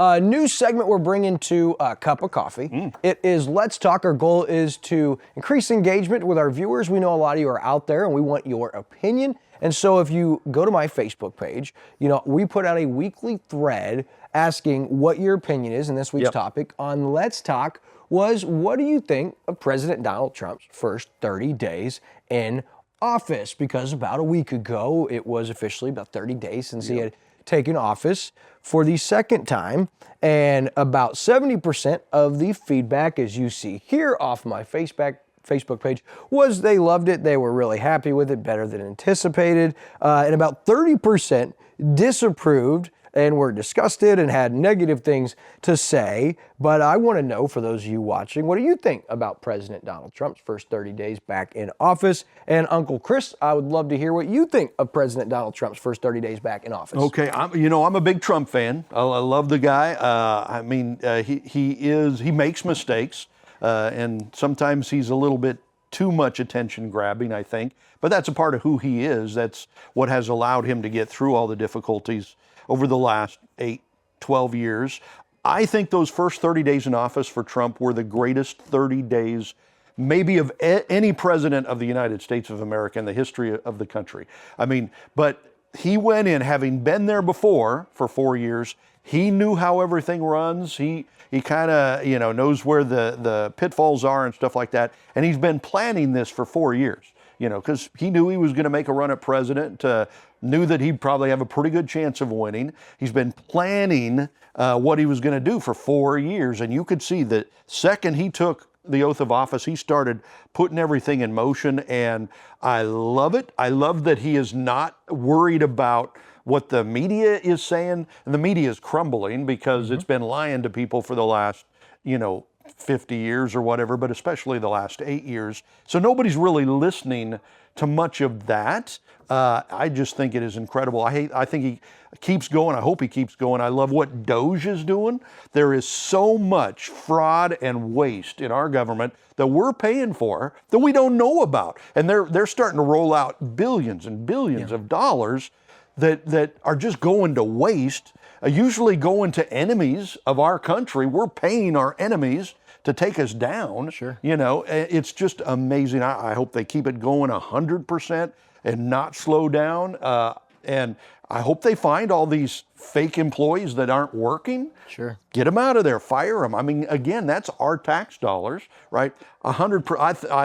New segment we're bringing to a cup of coffee. It is Let's Talk. Our goal is to increase engagement with our viewers. We know a lot of you are out there and we want your opinion. And so if you go to my Facebook page, we put out a weekly thread asking what your opinion is, and this week's topic on Let's Talk was, what do you think of President Donald Trump's first 30 days in office? Because about a week ago, it was officially about 30 days since he had taken office for the second time, and about 70% of the feedback, as you see here off my Facebook page, was they loved it, they were really happy with it, better than anticipated, and about 30% disapproved and were disgusted and had negative things to say. But I want to know, for those of you watching, what do you think about President Donald Trump's first 30 days back in office? And Uncle Chris, I would love to hear what you think of President Donald Trump's first 30 days back in office. Okay, I'm a big Trump fan. I love the guy. He makes mistakes, and sometimes he's a little bit too much attention grabbing, I think. But that's a part of who he is. That's what has allowed him to get through all the difficulties over the last 12 years. I think those first 30 days in office for Trump were the greatest 30 days maybe of any president of the United States of America in the history of the country. But he went in, having been there before for 4 years. He knew how everything runs. He kind of, knows where the pitfalls are and stuff like that. And he's been planning this for 4 years, because he knew he was going to make a run at president, knew that he'd probably have a pretty good chance of winning. He's been planning what he was going to do for 4 years. And you could see that second he took the oath of office, he started putting everything in motion. And I love it. I love that he is not worried about what the media is saying. And the media is crumbling because it's been lying to people for the last, 50 years or whatever, but especially the last 8 years. So nobody's really listening to much of that. I just think it is incredible. I think he keeps going. I hope he keeps going. I love what Doge is doing. There is so much fraud and waste in our government that we're paying for that we don't know about. And they're starting to roll out billions and billions of dollars that are just going to waste, usually going to enemies of our country. We're paying our enemies to take us down. Sure. It's just amazing. I hope they keep it going 100% and not slow down. And I hope they find all these fake employees that aren't working. Sure. Get them out of there, fire them. Again, that's our tax dollars, right? I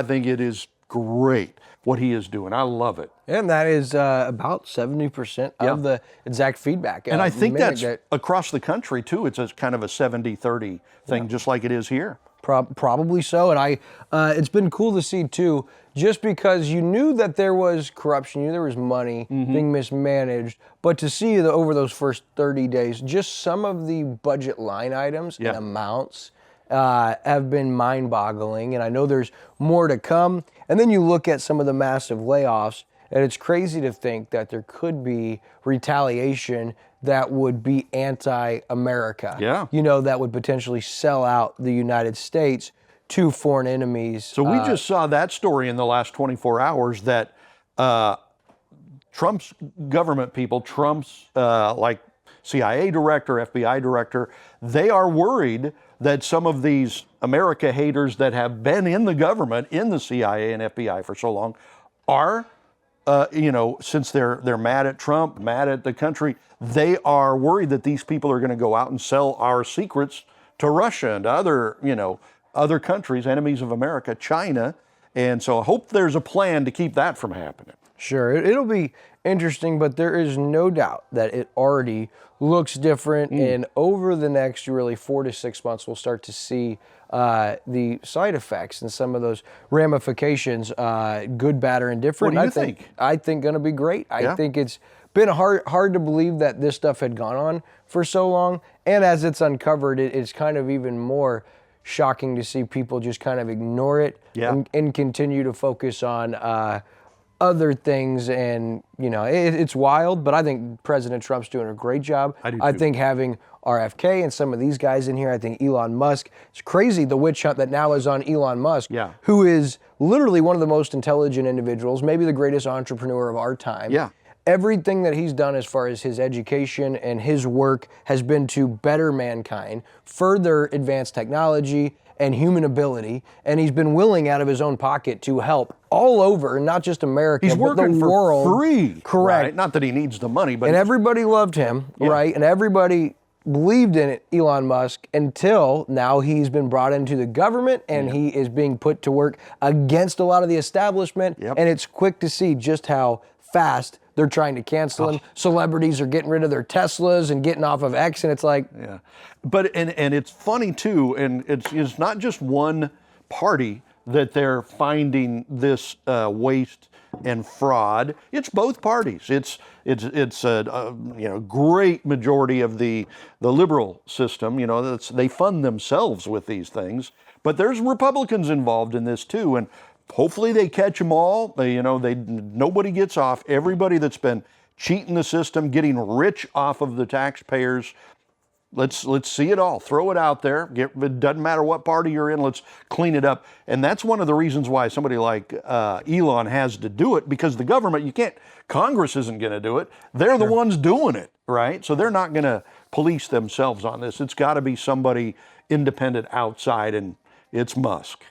think it is great what he is doing. I love it. And that is about 70% of the exact feedback. And I think that's across the country too. It's a kind of a 70-30 thing, just like it is here. Probably so. And it's been cool to see too, just because you knew that there was corruption, you knew there was money being mismanaged, but to see over those first 30 days, just some of the budget line items and amounts have been mind-boggling, and I know there's more to come. And then you look at some of the massive layoffs, and it's crazy to think that there could be retaliation that would be anti-America. Yeah. That would potentially sell out the United States to foreign enemies. So we just saw that story in the last 24 hours that Trump's government people, Trump's like CIA director, FBI director, they are worried that some of these America haters that have been in the government, in the CIA and FBI for so long, are, since they're mad at Trump, mad at the country, they are worried that these people are going to go out and sell our secrets to Russia and to other countries, enemies of America, China. And so I hope there's a plan to keep that from happening. Sure, it'll be interesting, but there is no doubt that it already looks different. And over the next really 4 to 6 months, we'll start to see the side effects and some of those ramifications, good, bad, or indifferent. What do you think? I think going to be great. I think it's been hard to believe that this stuff had gone on for so long. And as it's uncovered, it's kind of even more shocking to see people just kind of ignore it and continue to focus on other things. And, it's wild, but I think President Trump's doing a great job. I do too. I think having RFK and some of these guys in here, I think Elon Musk, it's crazy the witch hunt that now is on Elon Musk, who is literally one of the most intelligent individuals, maybe the greatest entrepreneur of our time. Yeah. everything that he's done as far as his education and his work has been to better mankind, further advance technology and human ability, and he's been willing out of his own pocket to help all over, not just America, He's but the working world. for free. Correct. Right? Not that he needs the money, but And everybody loved him, right? And everybody believed in it, Elon Musk, until now he's been brought into the government and he is being put to work against a lot of the establishment. And it's quick to see just how fast they're trying to cancel him. Celebrities are getting rid of their Teslas and getting off of X, and it's like, But and it's funny too, and it's not just one party that they're finding this waste and fraud. It's both parties. It's a great majority of the liberal system. You know, they fund themselves with these things, but there's Republicans involved in this too, and hopefully they catch them all. Nobody gets off. Everybody that's been cheating the system, getting rich off of the taxpayers. Let's see it all. Throw it out there. It doesn't matter what party you're in. Let's clean it up. And that's one of the reasons why somebody like Elon has to do it, because the government, Congress isn't going to do it. They're the ones doing it, right? So they're not going to police themselves on this. It's got to be somebody independent outside, and it's Musk.